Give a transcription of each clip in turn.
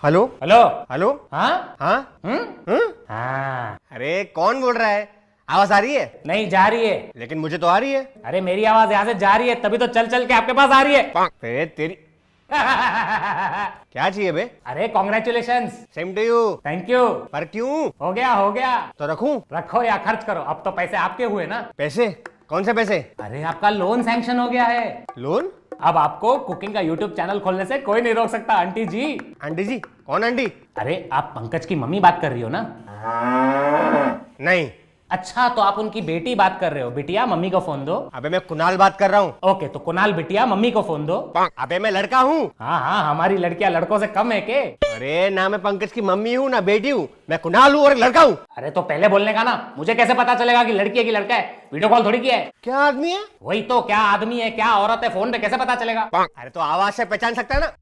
Hello hello. Hello. हाँ हाँ हाँ। अरे कौन बोल रहा है? आवाज आ रही है? नहीं जा रही है। लेकिन मुझे तो आ रही है। अरे मेरी आवाज यहाँ से जा रही है, तभी तो चल चल के आपके पास आ रही है। अरे तेरी क्या चाहिए बे? अरे congratulations. Same to you. Thank you. पर क्यों? हो गया हो गया। तो रखूं? रखो या खर्च करो, अब तो पैसे आपके हुए ना। पैसे? कौन से पैसे? अरे आपका लोन सैंक्शन हो गया है। लोन? अब आपको कुकिंग का यूट्यूब चैनल खोलने से कोई नहीं रोक सकता आंटी जी। आंटी जी? कौन आंटी? अरे आप पंकज की मम्मी बात कर रही हो ना? नहीं। अच्छा तो आप उनकी बेटी बात कर रहे हो। बिटिया मम्मी को फोन दो। अबे मैं कुणाल बात कर रहा हूँ। ओके तो कुणाल बिटिया मम्मी को फोन दो। अबे मैं लड़का हूँ। हाँ हाँ, हमारी लड़कियां लड़कों से कम है के? अरे ना मैं पंकज की मम्मी हूँ ना बेटी हूँ, मैं कुणाल हूँ और लड़का हूँ। अरे तो पहले बोलने का ना, मुझे कैसे पता चलेगा कि लड़की है कि लड़का है? वीडियो कॉल थोड़ी किया है। क्या आदमी है? वही तो, क्या आदमी है क्या औरत है, फोन पे कैसे पता चलेगा? अरे तो आवाज से पहचान सकता है ना।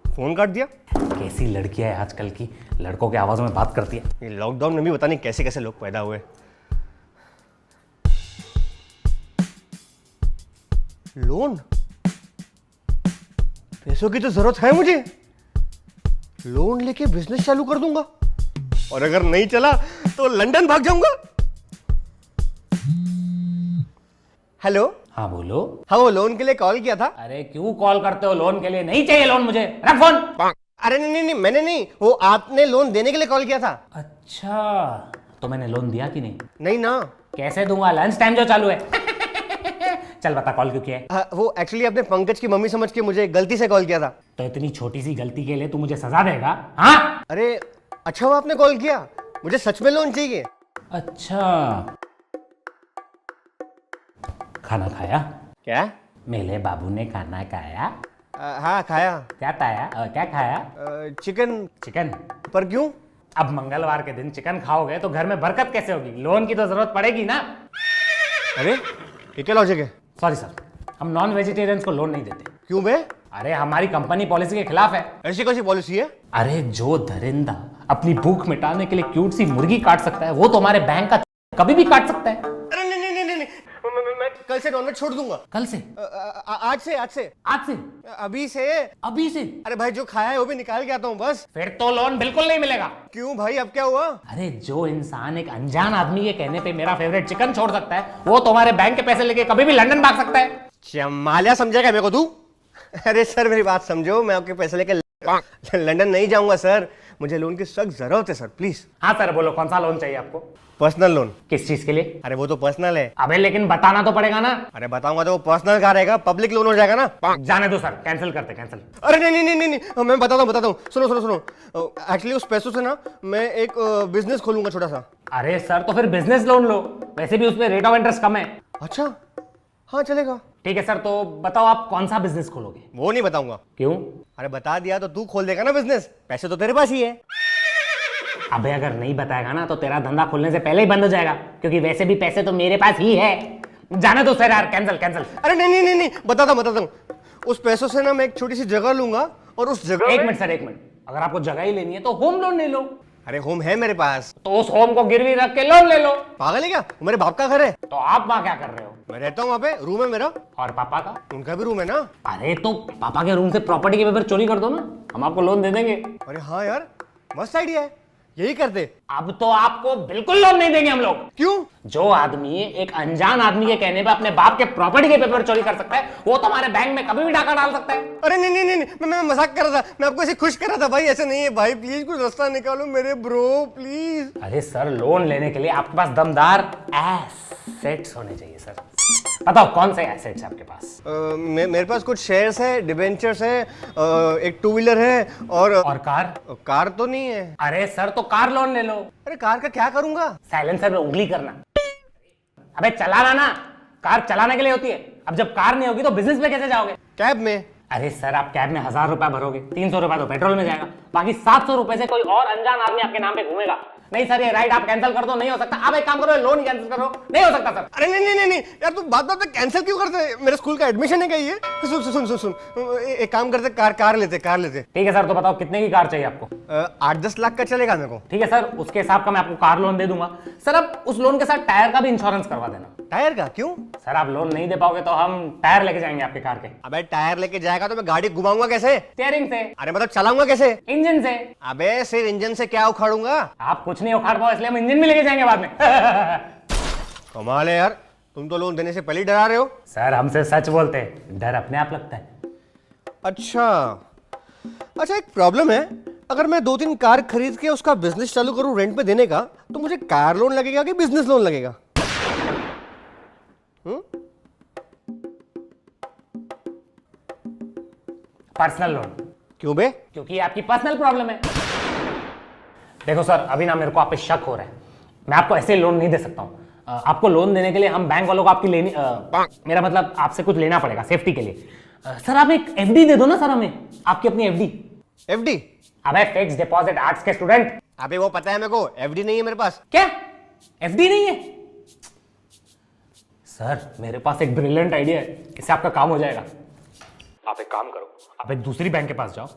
फोन काट दिया। कैसी लड़कियां है आजकल की, लड़कों की आवाज में बात करती है। ये लॉकडाउन में भी पता नहीं कैसे कैसे लोग पैदा हुए। लोन? पैसों की तो जरूरत है मुझे। लोन लेके बिजनेस चालू कर दूंगा और अगर नहीं चला तो लंदन भाग जाऊंगा। हेलो। हाँ बोलो। हाँ वो लोन के लिए कॉल किया था। अरे क्यों कॉल करते हो? लोन के लिए नहीं चाहिए लोन मुझे, रख फोन। अरे नहीं नहीं नहीं, मैंने नहीं, वो आपने लोन देने के लिए कॉल किया था। अच्छा तो मैंने लोन दिया कि नहीं? नहीं ना। कैसे दूंगा, लंच टाइम जो चालू है। चल बता कॉल क्यों किया है? वो एक्चुअली आपने पंकज की मम्मी समझ के मुझे गलती से कॉल किया था। तो इतनी छोटी सी गलती के लिए तू मुझे सजा देगा? हाँ अरे अच्छा हुआ आपने कॉल किया, मुझे सच में लोन चाहिए। अच्छा। खाना खाया? क्या? मेरे बाबू ने खाना खाया? हाँ खाया। क्या खाया? क्या खाया? चिकन। चिकन? पर क्यों? अब मंगलवार के दिन चिकन खाओगे तो घर में बरकत कैसे होगी? लोन की तो जरूरत पड़ेगी ना। अरे ये क्या लॉजिक है? सॉरी सर, हम नॉन वेजिटेरियंस को लोन नहीं देते। क्यों बे? अरे हमारी कंपनी पॉलिसी के खिलाफ है। ऐसी कौन सी पॉलिसी है? अरे जो दरिंदा अपनी भूख मिटाने के लिए क्यूट सी मुर्गी काट सकता है, वो तो हमारे बैंक का कभी भी काट सकता है। अरे नहीं नहीं नहीं नहीं, मैं कल से नॉनवेज छोड़ दूंगा। कल से? आज से आज से आज से? अभी से। अभी से? अरे भाई जो खाया है वो भी निकाल के आता हूँ बस। फिर तो लोन बिल्कुल नहीं मिलेगा। क्यों भाई, अब क्या हुआ? अरे जो इंसान एक अनजान आदमी के कहने पे मेरा फेवरेट चिकन छोड़ सकता है, वो तुम्हारे बैंक के पैसे लेके कभी भी लंदन भाग सकता है। चमालिया समझेगा मेरे को तू? अरे सर मेरी बात समझो, मैं आपके पैसे लेके लंदन नहीं जाऊंगा सर, मुझे लोन की सख्त जरूरत है सर, प्लीज। हाँ सर बोलो, कौन सा लोन चाहिए आपको? Personal loan. किस चीज के लिए? अरे वो तो पर्सनल है। अबे लेकिन बताना तो पड़ेगा ना। अरे बताऊंगा तो वो पर्सनल का रहेगा, पब्लिक लोन हो जाएगा ना। जाने दो सर, कैंसिल करते कैंसिल। अरे नहीं नहीं नहीं नहीं, मैं बताता हूँ सुनो सुनो सुनो। एक्चुअली उस पैसों से ना मैं एक बिजनेस खोलूंगा छोटा सा। अरे सर तो फिर बिजनेस लोन लो, वैसे भी उसमें रेट ऑफ इंटरेस्ट कम है। अच्छा हाँ चलेगा। ठीक है सर, तो बताओ आप कौन सा बिजनेस खोलोगे? वो नहीं बताऊंगा। क्यों? अरे बता दिया तो तू खोल देगा ना बिजनेस, पैसे तो तेरे पास ही है। अबे अगर नहीं बताएगा ना तो तेरा धंधा खुलने से पहले ही बंद हो जाएगा, क्योंकि वैसे भी पैसे तो मेरे पास ही है। जाने दो सर यार, कैंसिल कैंसिल। अरे नहीं नहीं नहीं नहीं, बताता हूँ। उस पैसों से ना मैं एक छोटी सी जगह लूंगा और उस जगह एक मिनट सर, एक मिनट। अगर आपको जगह ही लेनी है तो होम लोन ले लो। अरे होम है मेरे पास। तो उस होम को गिरवी रख के लोन ले लो। पागल है क्या? वो मेरे बाप का घर है। तो आप वहां क्या कर रहे हो? मैं रहता हूँ वहाँ पे, रूम है मेरा। और पापा का? उनका भी रूम है ना। अरे तो पापा के रूम से प्रॉपर्टी के पेपर चोरी कर दो ना, हम आपको लोन दे देंगे। अरे हाँ यार, मस्त आइडिया है, यही करते। अब तो आपको बिल्कुल लोन नहीं देंगे हम लोग। क्यों? जो आदमी एक अनजान आदमी के कहने पे अपने बाप के प्रॉपर्टी के पेपर चोरी कर सकता है, वो तुम्हारे बैंक में कभी भी डाका डाल सकता है। अरे नहीं नहीं नहीं, मैं मजाक कर रहा था, मैं आपको ऐसे खुश कर रहा था भाई, ऐसे नहीं है भाई, प्लीज कुछ रास्ता निकालो मेरे ब्रो प्लीज। अरे सर लोन लेने के लिए आपके पास दमदार एसेट्स होने चाहिए सर। बताओ कौन से एसेट्स है आपके पास? मेरे पास कुछ शेयर्स है, डिबेंचर्स है, एक टू व्हीलर है और कार? कार तो नहीं है। अरे सर तो कार लोन ले लो। अरे कार का क्या करूंगा? साइलेंसर में उंगली करना। अबे चलाना ना, कार चलाने के लिए होती है। अब जब कार नहीं होगी तो बिजनेस में कैसे जाओगे? कैब में। अरे सर आप कैब में 1000 रुपया भरोगे, 300 रुपया तो पेट्रोल में जाएगा, बाकी 700 रुपए से कोई और अनजान आदमी आपके नाम पे घूमेगा। नहीं सर ये राइड आप कैंसिल कर दो, नहीं हो सकता। आप एक काम करो, लोन कैंसिल करो। नहीं हो सकता सर। अरे नहीं नहीं नहीं नहीं यार, तू बात बात में कैंसिल क्यों करते हैं? मेरे स्कूल का एडमिशन है क्या ये? सुन सुन सुन सुन, एक काम करते, कार लेते। ठीक है सर, तो बताओ कितने की कार चाहिए आपको? 8-10 लाख का चलेगा मेरे को। ठीक है सर, उसके हिसाब का मैं आपको कार लोन दे दूंगा। सर अब उस लोन के साथ टायर का भी इंश्योरेंस करवा देना। टायर का क्यों? सर आप लोन नहीं दे पाओगे तो हम टायर लेके जाएंगे आपके कार के। अबे टायर लेके जाएगा तो मैं गाड़ी घुमाऊंगा कैसे? स्टीयरिंग से। अरे मतलब चलाऊंगा कैसे? इंजन से। अबे सिर्फ इंजन से क्या उखाड़ूंगा? आप कुछ नहीं उखाड़ पाओ इसलिए हम इंजन भी लेके जाएंगे बाद में। कमाल है यार, तुम तो लोन देने से पहले ही डरा रहे हो। सर हमसे सच बोलते हैं, डर अपने आप लगता है। अच्छा एक प्रॉब्लम है, अगर मैं 2-3 कार खरीद के उसका बिजनेस चालू करूं रेंट पे देने का, तो मुझे कार लोन लगेगा कि बिजनेस लोन लगेगा? Personal loan. क्यों बे? क्योंकि ये आपकी पर्सनल प्रॉब्लम है। देखो सर अभी ना मेरे को आप पे शक हो रहा है, मैं आपको ऐसे लोन नहीं दे सकता हूँ। आपको लोन देने के लिए हम बैंक वालों को आपकी लेनी मेरा मतलब आपसे कुछ लेना पड़ेगा सेफ्टी के लिए। सर आप एक एफडी दे दो ना सर हमें, आपकी अपनी एफडी। एफडी? अबे फिक्स डिपॉजिट आर्ट्स के स्टूडेंट। अबे वो पता है मेरे को, एफडी नहीं है मेरे पास। क्या एफडी नहीं है? सर मेरे पास एक ब्रिलियंट आइडिया है, इससे आपका काम हो जाएगा। आप एक काम करो, आप एक दूसरी बैंक के पास जाओ,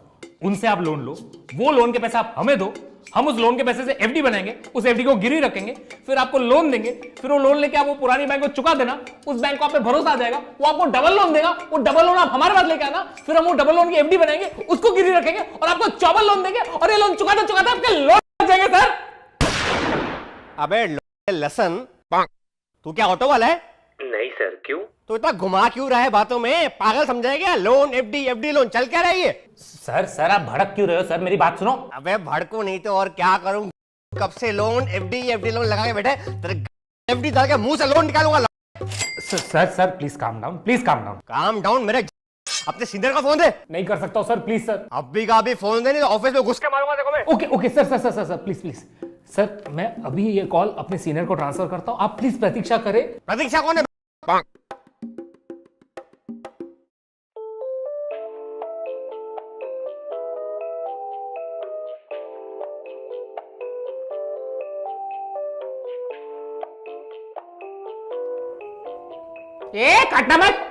उनसे आप लोन लो, वो लोन के पैसे आप हमें दो, हम उस लोन के पैसे से एफडी बनाएंगे, उस एफडी को गिरवी रखेंगे, फिर आपको लोन देंगे, फिर वो लोन लेके आप वो पुरानी बैंक को चुका देना, उस बैंक को आप पे भरोसा आ जाएगा, वो आपको डबल लोन देगा, वो डबल लोन आप हमारे पास लेके आना, फिर हम वो डबल लोन की एफडी बनाएंगे, उसको गिरवी रखेंगे और आपको चौबल लोन देंगे और ये लोन चुकाते चुकाते आपके लोन लग जाएंगे सर। अबे लसन, तू क्या ऑटो वाला है? नहीं सर, क्यों? तो इतना घुमा क्यों रहा है बातों में? पागल समझाया क्या? लोन एफडी एफडी लोन चल क्या रही है? सर आप भड़क क्यों रहे हो? सर मेरी बात सुनो। अबे भड़को नहीं तो और क्या करूं? कब से लोन एफडी एफडी लोन लगा के बैठे, तेरे एफडी डाल के मुंह से लोन निकालूंगा। Sir please calm down, please calm down. Calm down? मेरे अपने सीनियर का फोन दे। नहीं कर सकता हूं सर, प्लीज सर। अभी का अभी फोन दे, नहीं तो ऑफिस में घुस के मारूंगा देखो मैं। ओके सर प्लीज सर मैं अभी ये कॉल अपने सीनियर को ट्रांसफर करता हूं, आप प्लीज प्रतीक्षा करें। प्रतीक्षा कौन है? ए काटना मत।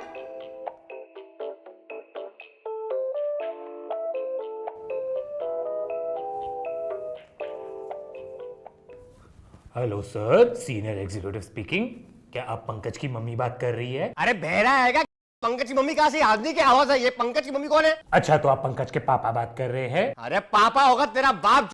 Hello sir, senior executive speaking. क्या आप पंकज की मम्मी बात कर रही है? अरे बहरा है क्या? पंकज की मम्मी कहां से? आदमी की आवाज है ये। पंकज की मम्मी कौन है? अच्छा तो आप पंकज के पापा बात कर रहे हैं? अरे पापा होगा तेरा बाप।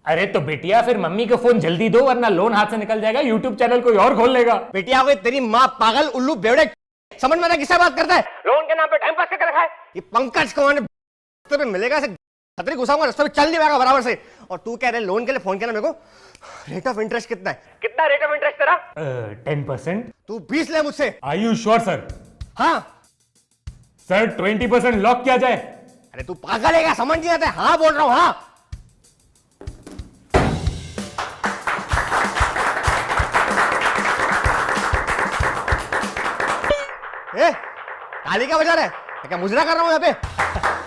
अरे तो बेटिया फिर मम्मी को फोन जल्दी दो वरना लोन हाथ से निकल जाएगा, यूट्यूब चैनल कोई और खोल लेगा। बेटिया हो तेरी माँ पागल उल्लू बेवड़े, समझ में आता किससे बात करता है? लोन के नाम पे टाइम पास करके रखा है। ये पंकज कौन है? रास्ते पे मिलेगा ऐसे खतरे घुसाऊंगा, रास्ते पे चल नहीं पाएगा बराबर से। और तू कह रहे लोन के लिए फोन किया ना मेरे को? रेट ऑफ इंटरेस्ट कितना है? कितना रेट ऑफ इंटरेस्ट तेरा? 10%। तू 20 ले मुझसे। Are you sure sir? हाँ सर 20% लॉक किया जाए? अरे तू पागल है क्या? समझ नहीं आता है? हाँ बोल रहा हूँ हाँ। ताली क्या बजा रहा है? क्या मुजरा कर रहा हूँ यहाँ पे?